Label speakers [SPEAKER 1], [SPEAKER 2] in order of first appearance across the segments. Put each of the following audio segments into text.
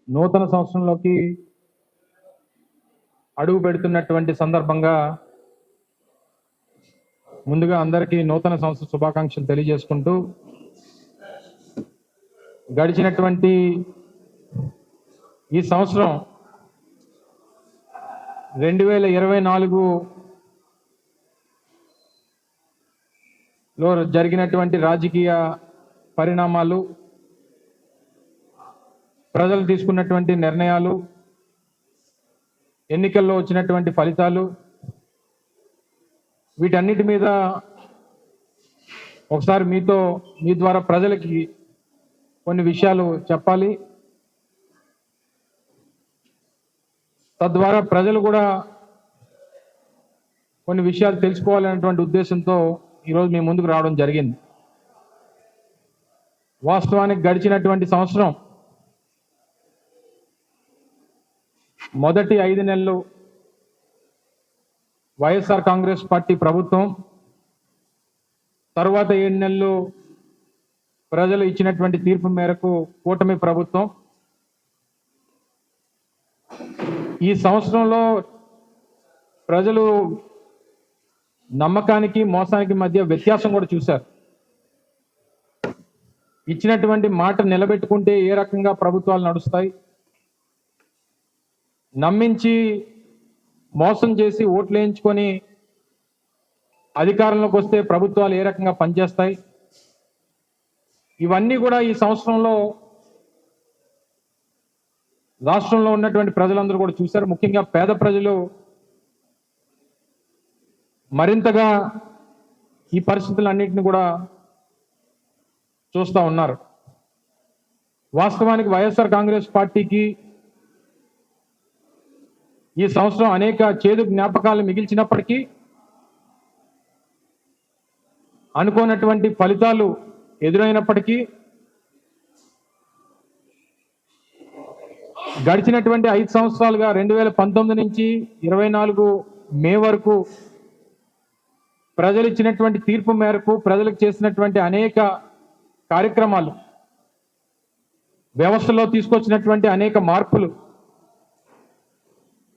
[SPEAKER 1] నూతన సంవత్సరంలోకి అడుగు పెడుతున్నటువంటి సందర్భంగా ముందుగా అందరికీ నూతన సంవత్సర శుభాకాంక్షలు తెలియజేసుకుంటూ గడిచినటువంటి ఈ సంవత్సరం 2024లో జరిగినటువంటి రాజకీయ పరిణామాలు, ప్రజలు తీసుకున్నటువంటి నిర్ణయాలు, ఎన్నికల్లో వచ్చినటువంటి ఫలితాలు, వీటన్నిటి మీద ఒకసారి మీ ద్వారా ప్రజలకి కొన్ని విషయాలు చెప్పాలి. తద్వారా ప్రజలు కూడా కొన్ని విషయాలు తెలుసుకోవాలనేటువంటి ఉద్దేశంతో ఈరోజు మీ ముందుకు రావడం జరిగింది. వాస్తవానికి గడిచినటువంటి సంవత్సరం మొదటి 5 నెలలు వైఎస్ఆర్ కాంగ్రెస్ పార్టీ ప్రభుత్వం, తరువాత 7 నెలలు ప్రజలు ఇచ్చినటువంటి తీర్పు మేరకు కూటమి ప్రభుత్వం. ఈ సంవత్సరంలో ప్రజలు నమ్మకానికి మోసానికి మధ్య వ్యత్యాసం కూడా చూశారు. ఇచ్చినటువంటి మాట నిలబెట్టుకుంటే ఏ రకంగా ప్రభుత్వాలు నడుస్తాయి, నమ్మించి మోసం చేసి ఓట్లు వేయించుకొని అధికారంలోకి వస్తే ప్రభుత్వాలు ఏ రకంగా పనిచేస్తాయి, ఇవన్నీ కూడా ఈ సంవత్సరంలో రాష్ట్రంలో ఉన్నటువంటి ప్రజలందరూ కూడా చూశారు. ముఖ్యంగా పేద ప్రజలు మరింతగా ఈ పరిస్థితులన్నింటినీ కూడా చూస్తూ ఉన్నారు. వాస్తవానికి వైఎస్ఆర్ కాంగ్రెస్ పార్టీకి ఈ సంవత్సరం అనేక చేదు జ్ఞాపకాలు మిగిల్చినప్పటికీ అనుకోనటువంటి ఫలితాలు ఎదురైనప్పటికీ గడిచినటువంటి 5 సంవత్సరాలుగా 2019 నుంచి 24 మే వరకు ప్రజలు ఇచ్చినటువంటి తీర్పు మేరకు ప్రజలకు చేసినటువంటి అనేక కార్యక్రమాలు, వ్యవస్థలో తీసుకొచ్చినటువంటి అనేక మార్పులు,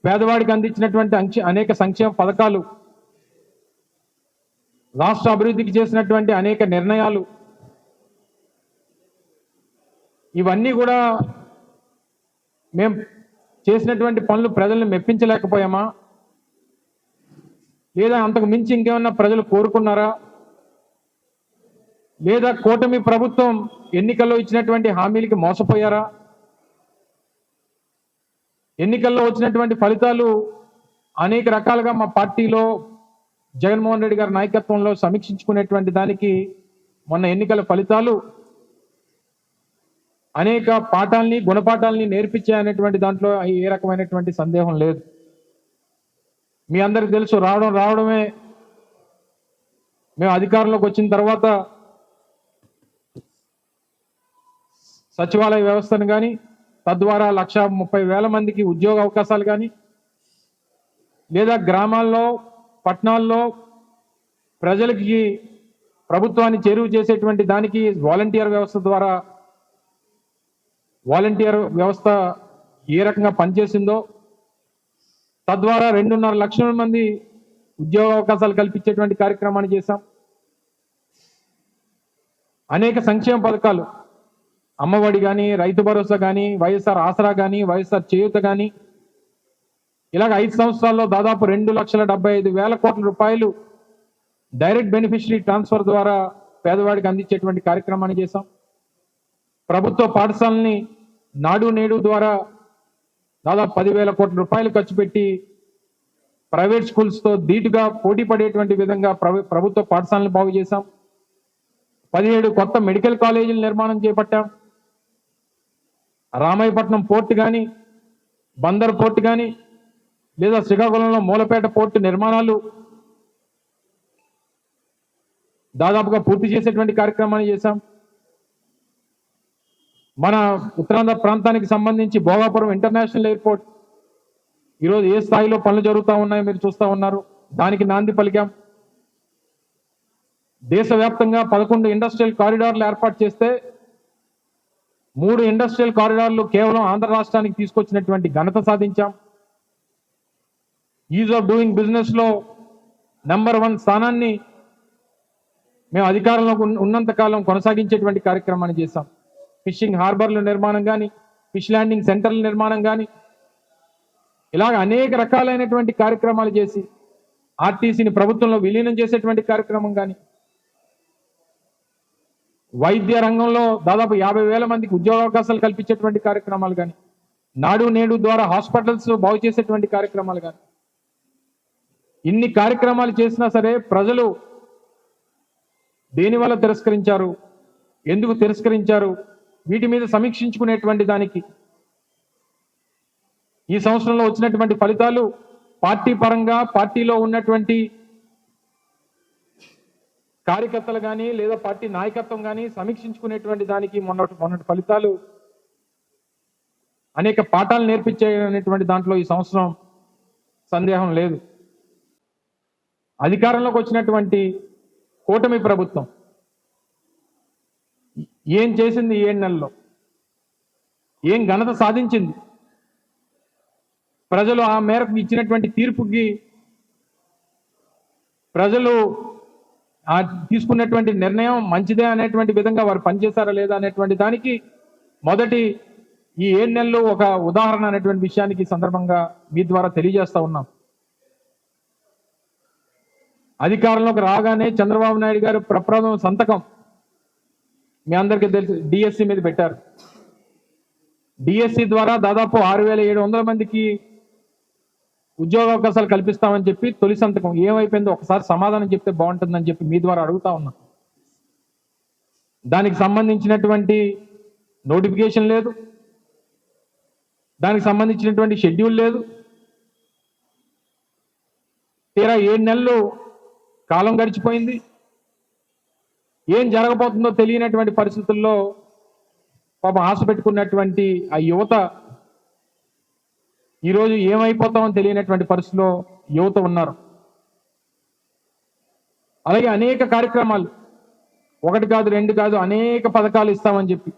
[SPEAKER 1] పేదవాడికి అందించినటువంటి అనేక సంక్షేమ పథకాలు, రాష్ట్ర అభివృద్ధికి చేసినటువంటి అనేక నిర్ణయాలు, ఇవన్నీ కూడా మేము చేసినటువంటి పనులు ప్రజల్ని మెప్పించలేకపోయామా, లేదా అంతకు మించి ఇంకేమన్నా ప్రజలు కోరుకున్నారా, లేదా కూటమి ప్రభుత్వం ఎన్నికల్లో ఇచ్చినటువంటి హామీలకి మోసపోయారా, ఎన్నికల్లో వచ్చినటువంటి ఫలితాలు అనేక రకాలుగా మా పార్టీలో జగన్మోహన్ రెడ్డి గారి నాయకత్వంలో సమీక్షించుకునేటువంటి దానికి మొన్న ఎన్నికల ఫలితాలు అనేక పాఠాలని, గుణపాఠాలని నేర్పించాయనేటువంటి దాంట్లో ఏ రకమైనటువంటి సందేహం లేదు. మీ అందరికి తెలుసు, రావడమే మేము అధికారంలోకి వచ్చిన తర్వాత సచివాలయ వ్యవస్థను కానీ, తద్వారా 1,30,000 మందికి ఉద్యోగ అవకాశాలు కానీ, లేదా గ్రామాల్లో, పట్టణాల్లో ప్రజలకి ప్రభుత్వాన్ని చేరువ చేసేటువంటి దానికి వాలంటీర్ వ్యవస్థ ఏ రకంగా పనిచేసిందో, తద్వారా 2.5 లక్షల మంది ఉద్యోగ అవకాశాలు కల్పించేటువంటి కార్యక్రమాన్ని చేశాం. అనేక సంక్షేమ పథకాలు, అమ్మఒడి కానీ, రైతు భరోసా కానీ, వైఎస్ఆర్ ఆసరా కానీ, వైఎస్ఆర్ చేయూత కానీ, ఇలాగ 5 సంవత్సరాల్లో దాదాపు 2,75,000 కోట్ల రూపాయలు డైరెక్ట్ బెనిఫిషరీ ట్రాన్స్ఫర్ ద్వారా పేదవాడికి అందించేటువంటి కార్యక్రమాన్ని చేశాం. ప్రభుత్వ పాఠశాలని నాడు నేడు ద్వారా దాదాపు 10,000 కోట్ల రూపాయలు ఖర్చు పెట్టి ప్రైవేట్ స్కూల్స్తో ధీటుగా పోటీ పడేటువంటి విధంగా ప్రభుత్వ పాఠశాలను బాగు చేశాం. 17 కొత్త మెడికల్ కాలేజీల నిర్మాణం చేపట్టాం. రామాయపట్నం పోర్టు కానీ, బందర్ పోర్టు కానీ, లేదా శ్రీకాకుళంలో మూలపేట పోర్టు నిర్మాణాలు దాదాపుగా పూర్తి చేసేటువంటి కార్యక్రమాన్ని చేశాం. మన ఉత్తరాంధ్ర ప్రాంతానికి సంబంధించి భోగాపురం ఇంటర్నేషనల్ ఎయిర్పోర్ట్ ఈరోజు ఏ స్థాయిలో పనులు జరుగుతూ ఉన్నాయో మీరు చూస్తూ ఉన్నారు. దానికి నాంది పలికాం. దేశవ్యాప్తంగా 11 ఇండస్ట్రియల్ కారిడార్లు ఏర్పాటు చేస్తే 3 ఇండస్ట్రియల్ కారిడార్లు కేవలం ఆంధ్ర రాష్ట్రానికి తీసుకొచ్చినటువంటి ఘనత సాధించాం. ఈజ్ ఆఫ్ డూయింగ్ బిజినెస్ లో నంబర్ 1 స్థానాన్ని మేము అధికారంలో ఉన్నంత కాలం కొనసాగించేటువంటి కార్యక్రమాన్ని చేశాం. ఫిషింగ్ హార్బర్ల నిర్మాణం కానీ, ఫిష్ ల్యాండింగ్ సెంటర్ల నిర్మాణం కానీ, ఇలాగ అనేక రకాలైనటువంటి కార్యక్రమాలు చేసి ఆర్టీసీని ప్రభుత్వంలో విలీనం చేసేటువంటి కార్యక్రమం కానీ, వైద్య రంగంలో దాదాపు 50,000 మందికి ఉద్యోగావకాశాలు కల్పించేటువంటి కార్యక్రమాలు కానీ, నాడు నేడు ద్వారా హాస్పిటల్స్ బాగు చేసేటువంటి కార్యక్రమాలు కానీ, ఇన్ని కార్యక్రమాలు చేసినా సరే ప్రజలు దేనివల్ల తిరస్కరించారు, ఎందుకు తిరస్కరించారు, వీటి మీద సమీక్షించుకునేటువంటి దానికి ఈ సంవత్సరంలో వచ్చినటువంటి ఫలితాలు పార్టీ పరంగా పార్టీలో ఉన్నటువంటి కార్యకర్తలు కానీ లేదా పార్టీ నాయకత్వం కానీ సమీక్షించుకునేటువంటి దానికి మొన్నటి ఫలితాలు అనేక పాఠాలు నేర్పించేటువంటి దాంట్లో ఈ సంవత్సరం సందేహం లేదు. అధికారంలోకి వచ్చినటువంటి కూటమి ప్రభుత్వం ఏం చేసింది, 7 నెలల్లో ఏం ఘనత సాధించింది, ప్రజలు ఆ మేరకు ఇచ్చినటువంటి తీర్పుకి ప్రజలు తీసుకున్నటువంటి నిర్ణయం మంచిదే అనేటువంటి విధంగా వారు పనిచేశారా లేదా అనేటువంటి దానికి మొదటి ఈ 7 నెలలు ఒక ఉదాహరణ అనేటువంటి విషయానికి సందర్భంగా మీ ద్వారా తెలియజేస్తా ఉన్నాం. అధికారంలోకి రాగానే చంద్రబాబు నాయుడు గారు ప్రప్రథమ సంతకం మీ అందరికీ తెలుసు డిఎస్సి మీద పెట్టారు. డిఎస్సి ద్వారా దాదాపు 6,700 మందికి ఉద్యోగావకాశాలు కల్పిస్తామని చెప్పి తొలి సంతకం ఏమైపోయిందో ఒకసారి సమాధానం చెప్తే బాగుంటుందని చెప్పి మీ ద్వారా అడుగుతా ఉన్నా. దానికి సంబంధించినటువంటి నోటిఫికేషన్ లేదు, దానికి సంబంధించినటువంటి షెడ్యూల్ లేదు. తీరా 7 నెలలు కాలం గడిచిపోయింది. ఏం జరగబోతుందో తెలియనటువంటి పరిస్థితుల్లో పాపం ఆశ పెట్టుకున్నటువంటి ఆ యువత ఈరోజు ఏమైపోతామని తెలియనటువంటి పరిస్థితిలో యువత ఉన్నారు. అలాగే అనేక కార్యక్రమాలు, 1 కాదు 2 కాదు అనేక పథకాలు ఇస్తామని చెప్పి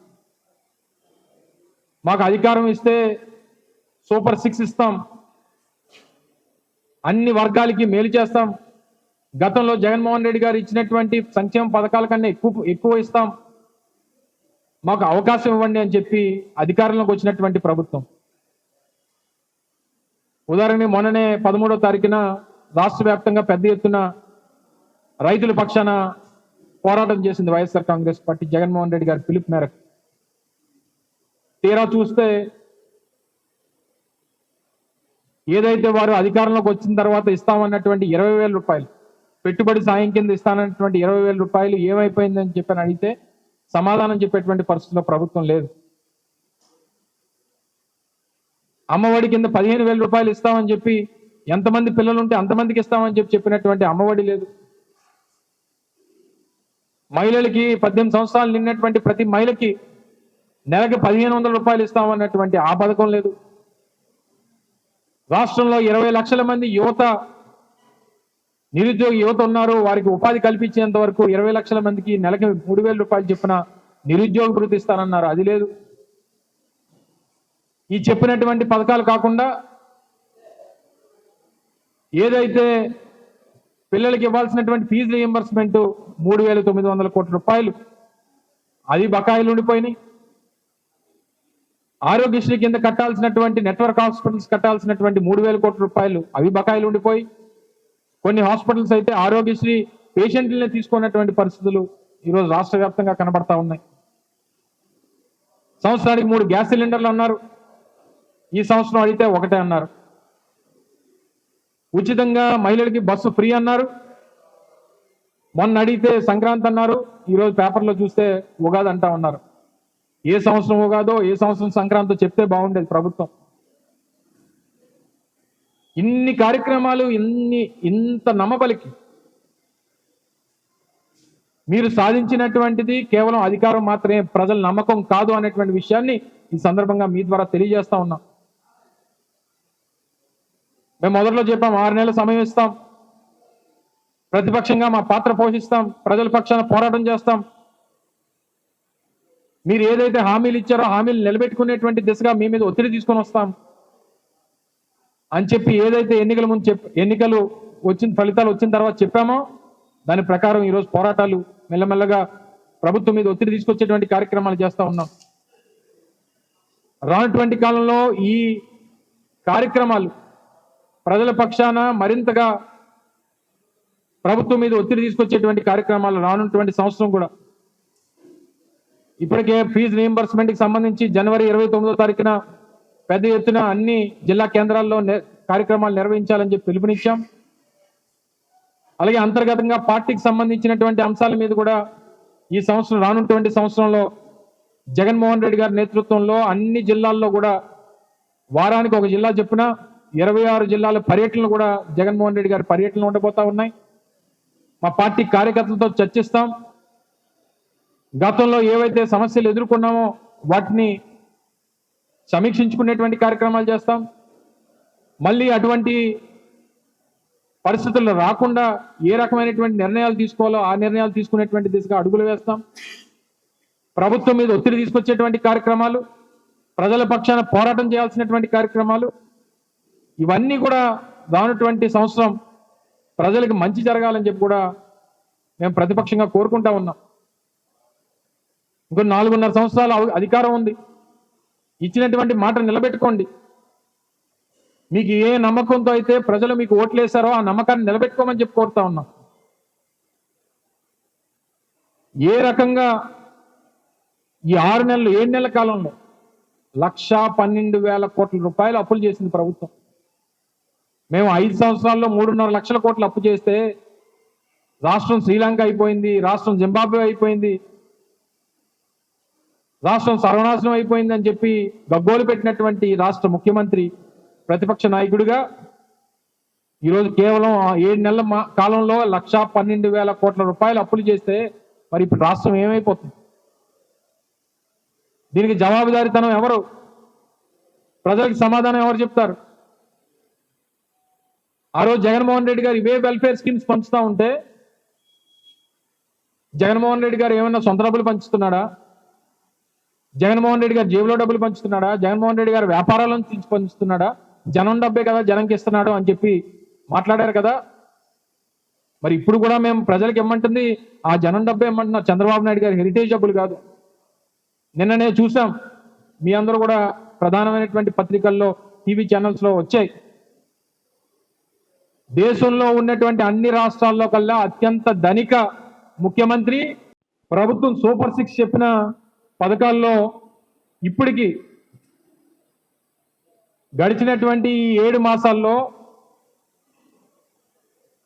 [SPEAKER 1] మాకు అధికారం ఇస్తే సూపర్ 6 ఇస్తాం, అన్ని వర్గాలకి మేలు చేస్తాం, గతంలో జగన్మోహన్ రెడ్డి గారు ఇచ్చినటువంటి సంక్షేమ పథకాల కన్నా ఎక్కువ ఇస్తాం, మాకు అవకాశం ఇవ్వండి అని చెప్పి అధికారంలోకి వచ్చినటువంటి ప్రభుత్వం. ఉదాహరణకి మొన్ననే 13వ తారీఖున రాష్ట్ర వ్యాప్తంగా పెద్ద ఎత్తున రైతుల పక్షాన పోరాటం చేసింది వైఎస్ఆర్ కాంగ్రెస్ పార్టీ జగన్మోహన్ రెడ్డి గారి పిలుపు మేరకు. తీరా చూస్తే ఏదైతే వారు అధికారంలోకి వచ్చిన తర్వాత ఇస్తామన్నటువంటి 20,000 రూపాయలు పెట్టుబడి సాయం కింద ఇస్తానన్నటువంటి 20,000 రూపాయలు ఏమైపోయిందని చెప్పని అడిగితే సమాధానం చెప్పేటువంటి పరిస్థితిలో ప్రభుత్వం లేదు. అమ్మఒడి కింద 15,000 రూపాయలు ఇస్తామని చెప్పి ఎంతమంది పిల్లలు ఉంటే అంతమందికి ఇస్తామని చెప్పినటువంటి అమ్మఒడి లేదు. మహిళలకి 18 సంవత్సరాలు నిన్నటువంటి ప్రతి మహిళకి నెలకి 1,500 రూపాయలు ఇస్తామన్నటువంటి ఆ పథకం లేదు. రాష్ట్రంలో 20 లక్షల మంది నిరుద్యోగ యువత ఉన్నారు, వారికి ఉపాధి కల్పించేంత వరకు 20 లక్షల మందికి నెలకి 3,000 రూపాయలు చెప్పిన నిరుద్యోగ భృతి ఇస్తానన్నారు, అది లేదు. ఈ చెప్పినటువంటి పథకాలు కాకుండా ఏదైతే పిల్లలకి ఇవ్వాల్సినటువంటి ఫీజు రీయింబర్స్మెంట్ 3,900 కోట్ల రూపాయలు అది బకాయిలు ఉండిపోయినాయి. ఆరోగ్యశ్రీ కింద కట్టాల్సినటువంటి నెట్వర్క్ హాస్పిటల్స్ కట్టాల్సినటువంటి 3,000 కోట్ల రూపాయలు అవి బకాయిలు ఉండిపోయి, కొన్ని హాస్పిటల్స్ అయితే ఆరోగ్యశ్రీ పేషెంట్లనే తీసుకున్నటువంటి పరిస్థితులు ఈరోజు రాష్ట్ర వ్యాప్తంగా కనబడతా ఉన్నాయి. సంవత్సరానికి 3 గ్యాస్ సిలిండర్లు అన్నారు, ఈ సంవత్సరం అడిగితే 1 అన్నారు. ఉచితంగా మహిళలకి బస్సు ఫ్రీ అన్నారు, మొన్న అడిగితే సంక్రాంతి అన్నారు, ఈరోజు పేపర్లో చూస్తే ఉగాది అంటా ఉన్నారు. ఏ సంవత్సరం ఉగాదో ఏ సంవత్సరం సంక్రాంతో చెప్తే బాగుండేది ప్రభుత్వం. ఇన్ని కార్యక్రమాలు ఇంత నమ్మబలికి మీరు సాధించినటువంటిది కేవలం అధికారం మాత్రమే, ప్రజల నమ్మకం కాదు అనేటువంటి విషయాన్ని ఈ సందర్భంగా మీ ద్వారా తెలియజేస్తా ఉన్నాం. మేము మొదట్లో చెప్పాం 6 నెలల సమయం ఇస్తాం, ప్రతిపక్షంగా మా పాత్ర పోషిస్తాం, ప్రజల పక్షాన పోరాటం చేస్తాం. మీరు ఏదైతే హామీలు ఇచ్చారో హామీలు నిలబెట్టుకునేటువంటి దిశగా మీ మీద ఒత్తిడి తీసుకొని వస్తాం అని చెప్పి ఏదైతే ఎన్నికల ముందు ఎన్నికలు ఫలితాలు వచ్చిన తర్వాత చెప్పామో దాని ప్రకారం ఈరోజు పోరాటాలు మెల్లమెల్లగా ప్రభుత్వం మీద ఒత్తిడి తీసుకొచ్చేటువంటి కార్యక్రమాలు చేస్తూ ఉన్నాం. రానటువంటి కాలంలో ఈ కార్యక్రమాలు ప్రజల పక్షాన మరింతగా ప్రభుత్వం మీద ఒత్తిడి తీసుకొచ్చేటువంటి కార్యక్రమాలు రానున్నటువంటి సంవత్సరం కూడా. ఇప్పటికే ఫీజు రీయింబర్స్మెంట్కి సంబంధించి జనవరి 29వ తారీఖున పెద్ద ఎత్తున అన్ని జిల్లా కేంద్రాల్లో కార్యక్రమాలు నిర్వహించాలని చెప్పి పిలుపునిచ్చాం. అలాగే అంతర్గతంగా పార్టీకి సంబంధించినటువంటి అంశాల మీద కూడా ఈ సంవత్సరం రానున్నటువంటి సంవత్సరంలో జగన్మోహన్ రెడ్డి గారి నేతృత్వంలో అన్ని జిల్లాల్లో కూడా వారానికి ఒక జిల్లా చొప్పున 26 జిల్లాల పర్యటనలు కూడా జగన్మోహన్ రెడ్డి గారి పర్యటనలు ఉండబోతా ఉన్నాయి. మా పార్టీ కార్యకర్తలతో చర్చిస్తాం. గతంలో ఏవైతే సమస్యలు ఎదుర్కొన్నామో వాటిని సమీక్షించుకునేటువంటి కార్యక్రమాలు చేస్తాం. మళ్ళీ అటువంటి పరిస్థితుల్లో రాకుండా ఏ రకమైనటువంటి నిర్ణయాలు తీసుకోవాలో ఆ నిర్ణయాలు తీసుకునేటువంటి దిశగా అడుగులు వేస్తాం. ప్రభుత్వం మీద ఒత్తిడి తీసుకొచ్చేటువంటి కార్యక్రమాలు, ప్రజల పక్షాన పోరాటం చేయాల్సినటువంటి కార్యక్రమాలు, ఇవన్నీ కూడా రానున్నటువంటి సంవత్సరం ప్రజలకు మంచి జరగాలని చెప్పి కూడా మేము ప్రతిపక్షంగా కోరుకుంటా ఉన్నాం. ఇంకో 4.5 సంవత్సరాలు అధికారం ఉంది. ఇచ్చినటువంటి మాట నిలబెట్టుకోండి. మీకు ఏ నమ్మకంతో అయితే ప్రజలు మీకు ఓట్లేశారో ఆ నమ్మకాన్ని నిలబెట్టుకోమని చెప్పి కోరుతా ఉన్నాం. ఏ రకంగా ఈ 6 నెలలు 7 నెలల కాలంలో 1,12,000 కోట్ల రూపాయలు అప్పులు చేసింది ప్రభుత్వం. మేము 5 సంవత్సరాల్లో 3.5 లక్షల కోట్లు అప్పు చేస్తే రాష్ట్రం శ్రీలంక అయిపోయింది, రాష్ట్రం జింబాబ్వే అయిపోయింది, రాష్ట్రం సర్వనాశనం అయిపోయింది అని చెప్పి గగ్గోలు పెట్టినటువంటి రాష్ట్ర ముఖ్యమంత్రి ప్రతిపక్ష నాయకుడిగా ఈరోజు కేవలం 7 నెలల కాలంలో 1,12,000 కోట్ల రూపాయలు అప్పులు చేస్తే మరి ఇప్పుడు రాష్ట్రం ఏమైపోతుంది? దీనికి జవాబుదారీతనం ఎవరు? ప్రజలకు సమాధానం ఎవరు చెప్తారు? ఆ రోజు జగన్మోహన్ రెడ్డి గారు ఇవే వెల్ఫేర్ స్కీమ్స్ పంచుతా ఉంటే జగన్మోహన్ రెడ్డి గారు ఏమన్నా సొంత డబ్బులు పంచుతున్నాడా? జగన్మోహన్ రెడ్డి గారు జేబులో డబ్బులు పంచుతున్నాడా? జగన్మోహన్ రెడ్డి గారు వ్యాపారాలను తీసి పంచుతున్నాడా? జనం డబ్బే కదా జనంకి ఇస్తున్నాడు అని చెప్పి మాట్లాడారు కదా. మరి ఇప్పుడు కూడా మేము ప్రజలకు ఇమ్మంటుంది ఆ జనం డబ్బే ఇమ్మంటున్నారు, చంద్రబాబు నాయుడు గారు హెరిటేజ్ డబ్బులు కాదు. నిన్ననే చూసాం, మీ అందరూ కూడా ప్రధానమైనటువంటి పత్రికల్లో టీవీ ఛానల్స్లో వచ్చాయి. దేశంలో ఉన్నటువంటి అన్ని రాష్ట్రాల్లో కల్లా అత్యంత ధనిక ముఖ్యమంత్రి. ప్రభుత్వం సూపర్ 6 చెప్పిన పథకాల్లో ఇప్పటికీ గడిచినటువంటి 7 మాసాల్లో,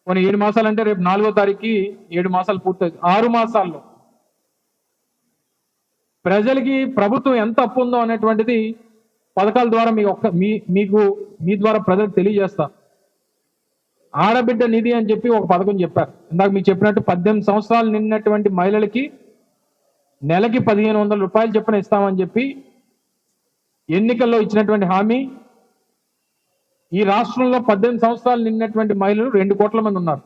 [SPEAKER 1] కొన్ని 7 మాసాలు అంటే రేపు 4వ తారీఖుకి 7 మాసాలు పూర్తవుతుంది. 6 మాసాల్లో ప్రజలకి ప్రభుత్వం ఎంత అప్పు ఉందో అనేటువంటిది పథకాల ద్వారా మీ ద్వారా ప్రజలకు తెలియజేస్తా. ఆడబిడ్డ నిధి అని చెప్పి ఒక పథకం చెప్పారు. ఇందాక మీకు చెప్పినట్టు 18 సంవత్సరాలు నిండినటువంటి మహిళలకి నెలకి 1,500 రూపాయలు చొప్పున ఇస్తామని చెప్పి ఎన్నికల్లో ఇచ్చినటువంటి హామీ. ఈ రాష్ట్రంలో 18 సంవత్సరాలు నిండినటువంటి మహిళలు 2 కోట్ల మంది ఉన్నారు.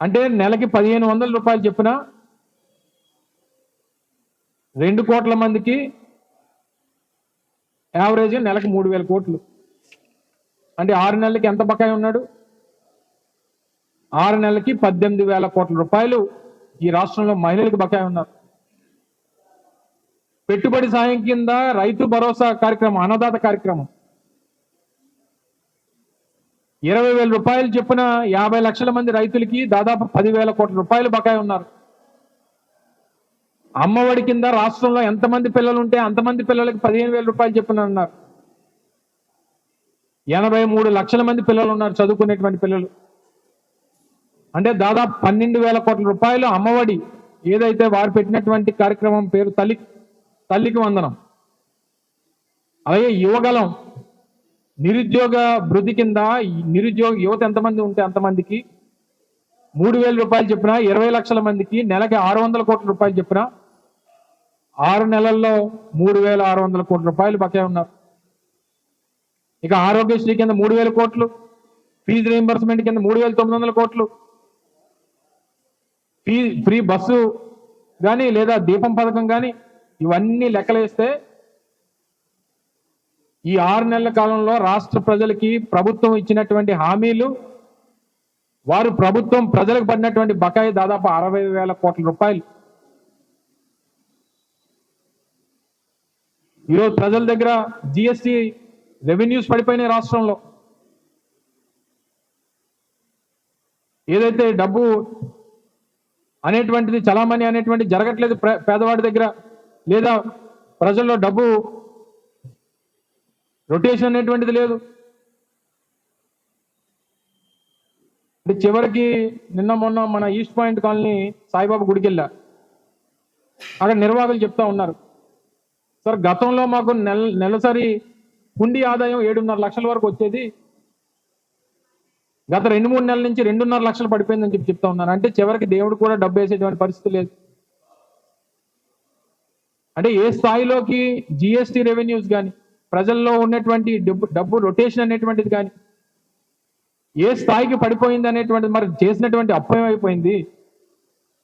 [SPEAKER 1] అంటే నెలకి 1,500 రూపాయలు చొప్పున 2 కోట్ల మందికి యావరేజ్ నెలకు 3,000 కోట్లు. అంటే 6 నెలలకి ఎంత బకాయి ఉన్నాడు? 6 నెలలకి 18,000 కోట్ల రూపాయలు ఈ రాష్ట్రంలో మహిళలకు బకాయి ఉన్నారు. పెట్టుబడి సాయం కింద రైతు భరోసా కార్యక్రమం, అన్నదాత కార్యక్రమం 20,000 రూపాయలు చొప్పున 50 లక్షల మంది రైతులకి దాదాపు 10,000 కోట్ల రూపాయలు బకాయి ఉన్నారు. అమ్మఒడి కింద రాష్ట్రంలో ఎంతమంది పిల్లలు ఉంటే అంతమంది పిల్లలకి 15,000 రూపాయలు చొప్పున ఉన్నారు. 83 లక్షల మంది పిల్లలు ఉన్నారు, చదువుకునేటువంటి పిల్లలు. అంటే దాదాపు 12,000 కోట్ల రూపాయలు అమ్మఒడి, ఏదైతే వారు పెట్టినటువంటి కార్యక్రమం పేరు తల్లికి వందనం. అలాగే యువగలం నిరుద్యోగ భృతి కింద నిరుద్యోగ యువత ఎంతమంది ఉంటే అంతమందికి 3,000 రూపాయలు చెప్పిన 20 లక్షల మందికి నెలకి 600 కోట్ల రూపాయలు చెప్పిన 6 నెలల్లో 3,600 కోట్ల రూపాయలు బకాయి ఉన్నారు. ఇక ఆరోగ్యశ్రీ కింద 3,000 కోట్లు, ఫీజు రీయింబర్స్మెంట్ కింద 3,900 కోట్లు, ఫ్రీ బస్సు కానీ లేదా దీపం పథకం కానీ ఇవన్నీ లెక్కలేస్తే ఈ 6 నెలల కాలంలో రాష్ట్ర ప్రజలకి ప్రభుత్వం ఇచ్చినటువంటి హామీలు, వారు ప్రభుత్వం ప్రజలకు పడినటువంటి బకాయి దాదాపు 60,000 కోట్ల రూపాయలు. ఈరోజు ప్రజల దగ్గర జిఎస్టి రెవెన్యూస్ పడిపోయినాయి రాష్ట్రంలో. ఏదైతే డబ్బు అనేటువంటిది చలామణి అనేటువంటిది జరగట్లేదు పేదవాడి దగ్గర, లేదా ప్రజల్లో డబ్బు రొటేషన్ అనేటువంటిది లేదు. అంటే చివరికి నిన్న మొన్న మన ఈస్ట్ పాయింట్ కాలనీ సాయిబాబా గుడికి వెళ్ళా. అక్కడ నిర్వాహకులు చెప్తా ఉన్నారు, సార్ గతంలో మాకు నెలసరి హుండీ ఆదాయం 7.5 లక్షల వరకు వచ్చేది, గత 2-3 నెలల నుంచి 2.5 లక్షలు పడిపోయిందని చెప్తా ఉన్నారు. అంటే చివరికి దేవుడు కూడా డబ్బు వేసేటువంటి పరిస్థితి లేదు. అంటే ఏ స్థాయిలోకి జిఎస్టి రెవెన్యూస్ కానీ, ప్రజల్లో ఉన్నటువంటి డబ్బు రొటేషన్ అనేటువంటిది కానీ ఏ స్థాయికి పడిపోయింది అనేటువంటిది, మరి చేసినటువంటి అప్పు ఏమైపోయింది,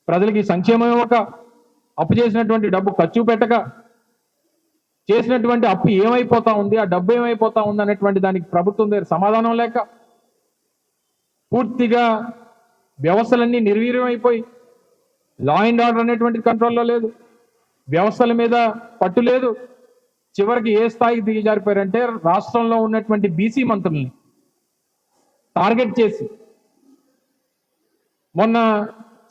[SPEAKER 1] ప్రజలకి సంక్షేమం ఒక అప్పు చేసినటువంటి డబ్బు ఖర్చు పెట్టక చేసినటువంటి అప్పు ఏమైపోతా ఉంది, ఆ డబ్బు ఏమైపోతా ఉంది అనేటువంటి దానికి ప్రభుత్వం దగ్గర సమాధానం లేక పూర్తిగా వ్యవస్థలన్నీ నిర్వీర్యం అయిపోయి లా అండ్ ఆర్డర్ అనేటువంటి కంట్రోల్లో లేదు, వ్యవస్థల మీద పట్టు లేదు. చివరికి ఏ స్థాయికి దిగజారిపోయారంటే రాష్ట్రంలో ఉన్నటువంటి బీసీ మంత్రుల్ని టార్గెట్ చేసి మొన్న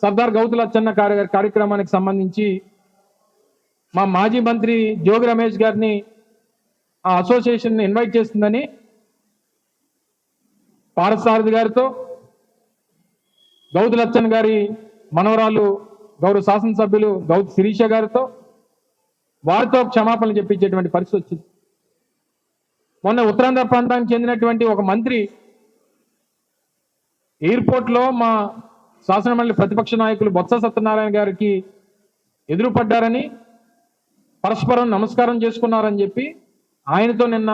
[SPEAKER 1] సర్దార్ గౌతులచ్చన్న కార్యక్రమానికి సంబంధించి మా మాజీ మంత్రి జోగి రమేష్ గారిని ఆ అసోసియేషన్ ఇన్వైట్ చేస్తుందని పారసారథి గారితో, గౌతులచ్చన్ గారి మనవరాలు గౌరవ శాసనసభ్యులు గౌతు శిరీష గారితో, వారితో క్షమాపణలు చెప్పించేటువంటి పరిస్థితి వచ్చింది. మొన్న ఉత్తరాంధ్ర ప్రాంతానికి చెందినటువంటి ఒక మంత్రి ఎయిర్పోర్ట్లో మా శాసనమండలి ప్రతిపక్ష నాయకులు బొత్స సత్యనారాయణ గారికి ఎదురుపడ్డారని, పరస్పరం నమస్కారం చేసుకున్నారని చెప్పి ఆయనతో నిన్న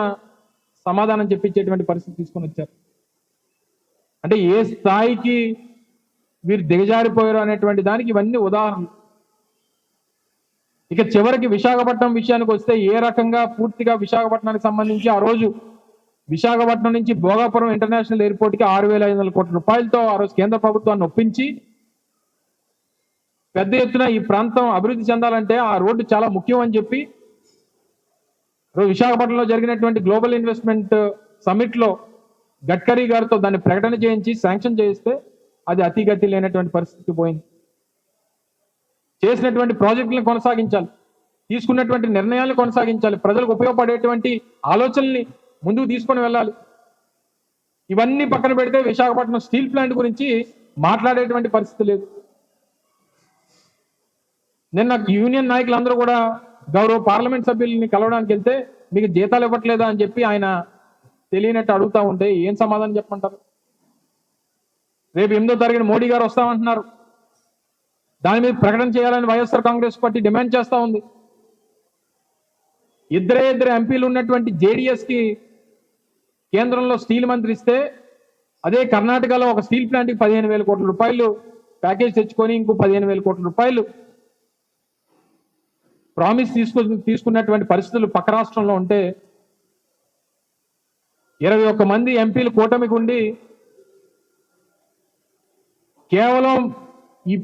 [SPEAKER 1] సమాధానం చెప్పించేటువంటి పరిస్థితి తీసుకొని వచ్చారు. అంటే ఏ స్థాయికి వీరు దిగజారిపోయారు అనేటువంటి దానికి ఇవన్నీ ఉదాహరణలు. ఇక చివరికి విశాఖపట్నం విషయానికి వస్తే ఏ రకంగా పూర్తిగా విశాఖపట్నానికి సంబంధించి ఆ రోజు విశాఖపట్నం నుంచి భోగాపురం ఇంటర్నేషనల్ ఎయిర్పోర్ట్కి 6,500 కోట్ల రూపాయలతో ఆ రోజు కేంద్ర ప్రభుత్వాన్ని ఒప్పించి పెద్ద ఎత్తున ఈ ప్రాంతం అభివృద్ధి చెందాలంటే ఆ రోడ్డు చాలా ముఖ్యం అని చెప్పి విశాఖపట్నంలో జరిగినటువంటి గ్లోబల్ ఇన్వెస్ట్మెంట్ సమిట్ లో గడ్కరీ గారితో దాన్ని ప్రకటన చేయించి శాంక్షన్ చేయిస్తే అది అతిగతి లేనటువంటి పరిస్థితి పోయింది. చేసినటువంటి ప్రాజెక్టులను కొనసాగించాలి, తీసుకున్నటువంటి నిర్ణయాలను కొనసాగించాలి, ప్రజలకు ఉపయోగపడేటువంటి ఆలోచనల్ని ముందుకు తీసుకొని వెళ్ళాలి. ఇవన్నీ పక్కన పెడితే విశాఖపట్నం స్టీల్ ప్లాంట్ గురించి మాట్లాడేటువంటి పరిస్థితి లేదు. నిన్న యూనియన్ నాయకులందరూ కూడా గౌరవ పార్లమెంట్ సభ్యుల్ని కలవడానికి వెళ్తే మీకు జీతాలు ఇవ్వట్లేదా అని చెప్పి ఆయన తెలియనట్టు అడుగుతా ఉంటే ఏం సమాధానం చెప్పమంటారు? రేపు 8వ తారీఖున మోడీ గారు వస్తామంటున్నారు, దాని మీద ప్రకటన చేయాలని వైఎస్ఆర్ కాంగ్రెస్ పార్టీ డిమాండ్ చేస్తా ఉంది. ఇద్దరు ఎంపీలు ఉన్నటువంటి జేడీఎస్కి కేంద్రంలో స్టీల్ మంత్రి ఇస్తే, అదే కర్ణాటకలో ఒక స్టీల్ ప్లాంట్కి 15,000 కోట్ల రూపాయలు ప్యాకేజ్ తెచ్చుకొని ఇంకో 15,000 కోట్ల రూపాయలు ప్రామిస్ తీసుకున్నటువంటి పరిస్థితులు పక్క రాష్ట్రంలో ఉంటే 21 మంది ఎంపీలు కూటమికి ఉండి కేవలం ఈ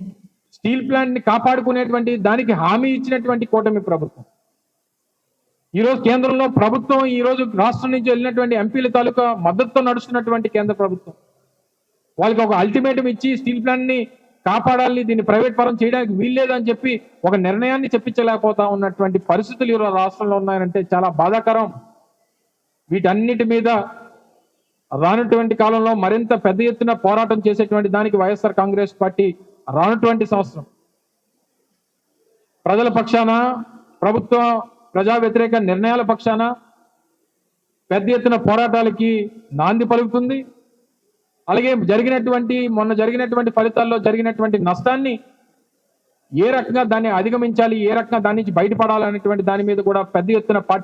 [SPEAKER 1] స్టీల్ ప్లాంట్ ని కాపాడుకునేటువంటి దానికి హామీ ఇచ్చినటువంటి కూటమి ప్రభుత్వం. ఈరోజు కేంద్రంలో ప్రభుత్వం, ఈరోజు రాష్ట్రం నుంచి వెళ్ళినటువంటి ఎంపీల తాలూకా మద్దతుతో నడుస్తున్నటువంటి కేంద్ర ప్రభుత్వం వాళ్ళకి ఒక అల్టిమేటం ఇచ్చి స్టీల్ ప్లాంట్ ని కాపాడాలి, దీన్ని ప్రైవేట్ పరం చేయడానికి వీల్లేదని చెప్పి ఒక నిర్ణయాన్ని చెప్పించలేకపోతా ఉన్నటువంటి పరిస్థితులు ఈరోజు రాష్ట్రంలో ఉన్నాయంటే చాలా బాధాకరం. వీటన్నిటి మీద రానటువంటి కాలంలో మరింత పెద్ద ఎత్తున పోరాటం చేసేటువంటి దానికి వైఎస్ఆర్ కాంగ్రెస్ పార్టీ రానటువంటి సంవత్సరం ప్రజల పక్షాన, ప్రభుత్వ ప్రజా వ్యతిరేక నిర్ణయాల పక్షాన పెద్ద ఎత్తున పోరాటాలకి నాంది పలుకుతుంది. అలాగే మొన్న జరిగినటువంటి ఫలితాల్లో జరిగినటువంటి నష్టాన్ని ఏ రకంగా దాన్ని అధిగమించాలి, ఏ రకంగా దాని నుంచి బయటపడాలనేటువంటి దాని మీద కూడా పెద్ద ఎత్తున పార్టీ